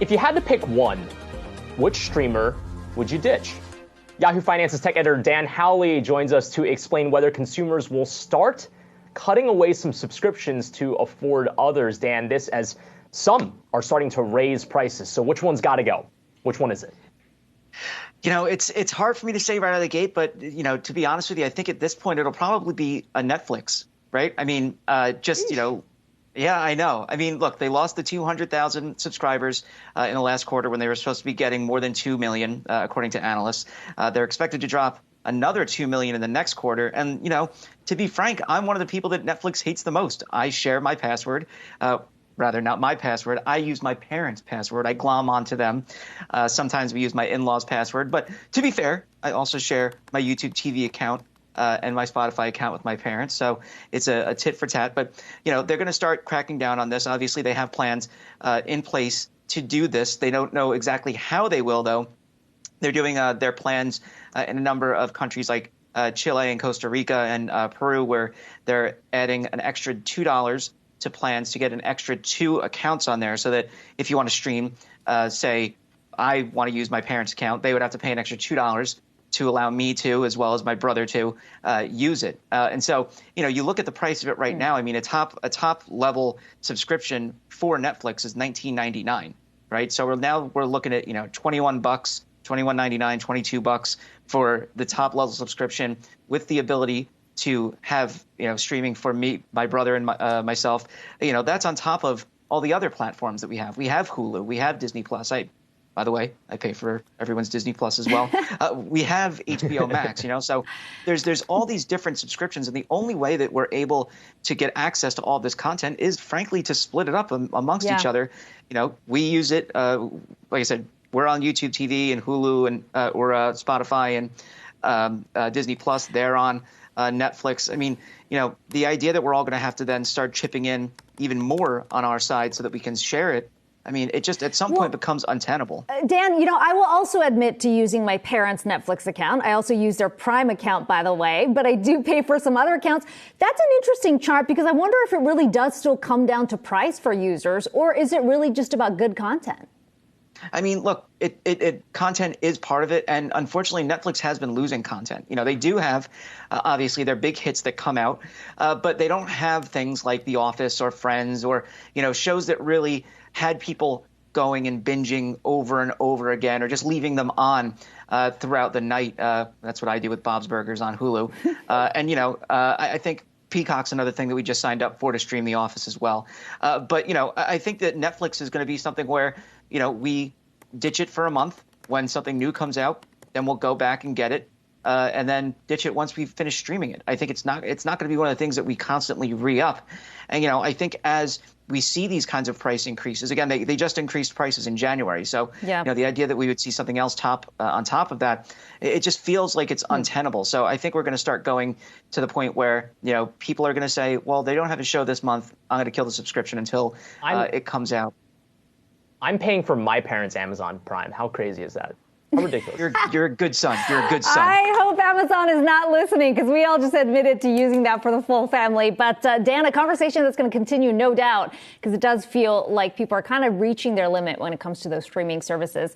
If you had to pick one, which streamer would you ditch? Yahoo Finance's tech editor Dan Howley joins us to explain whether consumers will start cutting away some subscriptions to afford others. Dan, this as some are starting to raise prices. So which one's got to go? Which one is it? You know, it's hard for me to say right out of the gate, but, you know, to be honest with you, I think at this point it'll probably be a Netflix, right? I mean, yeah, I know. I mean, look, they lost the 200,000 subscribers in the last quarter when they were supposed to be getting more than 2 million, according to analysts. They're expected to drop another 2 million in the next quarter. And, you know, to be frank, I'm one of the people that Netflix hates the most. I share my password. Rather, not my password. I use my parents' password. I glom onto them. Sometimes we use my in-laws' password. But to be fair, I also share my YouTube TV account and my Spotify account with my parents. So it's a tit for tat. But, you know, they're going to start cracking down on this. Obviously, they have plans in place to do this. They don't know exactly how they will, though. They're doing their plans in a number of countries like Chile and Costa Rica and Peru, where they're adding an extra $2 to plans to get an extra 2 accounts on there, so that if you want to stream, say, I want to use my parents' account, they would have to pay an extra $2 to allow me to, as well as my brother to use it. And so, you know, you look at the price of it right now. I mean, a top level subscription for Netflix is $19.99, right? So we're looking at, you know, $21, $21.99, $22 for the top level subscription, with the ability to have, you know, streaming for me, my brother, and myself. You know, that's on top of all the other platforms that we have. We have Hulu, we have Disney Plus. By the way, I pay for everyone's Disney Plus as well. We have HBO Max, you know, so there's all these different subscriptions, and the only way that we're able to get access to all this content is, frankly, to split it up amongst each other. You know, we use it, like I said, we're on YouTube TV and Hulu and or Spotify and Disney Plus. They're on Netflix. I mean, you know, the idea that we're all going to have to then start chipping in even more on our side so that we can share it, I mean, it just at some point becomes untenable. Dan, you know, I will also admit to using my parents' Netflix account. I also use their Prime account, by the way, but I do pay for some other accounts. That's an interesting chart, because I wonder if it really does still come down to price for users, or is it really just about good content? I mean, look, content is part of it, and unfortunately, Netflix has been losing content. You know, they do have, obviously, their big hits that come out, but they don't have things like The Office or Friends or, you know, shows that really had people going and binging over and over again, or just leaving them on throughout the night. That's what I do with Bob's Burgers on Hulu. And, you know, I think Peacock's another thing that we just signed up for to stream The Office as well. But, you know, I think that Netflix is going to be something where, you know, we ditch it for a month. When something new comes out, then we'll go back and get it, and then ditch it once we finish streaming it. I think it's not going to be one of the things that we constantly re-up. And, you know, I think as we see these kinds of price increases, again, they just increased prices in January. So, you know, the idea that we would see something else on top of that, it just feels like it's untenable. So I think we're going to start going to the point where, you know, people are going to say, well, they don't have a show this month, I'm going to kill the subscription until it comes out. I'm paying for my parents' Amazon Prime. How crazy is that? How ridiculous. You're a good son. You're a good son. I hope Amazon is not listening, because we all just admitted to using that for the full family. But Dan, a conversation that's going to continue, no doubt, because it does feel like people are kind of reaching their limit when it comes to those streaming services.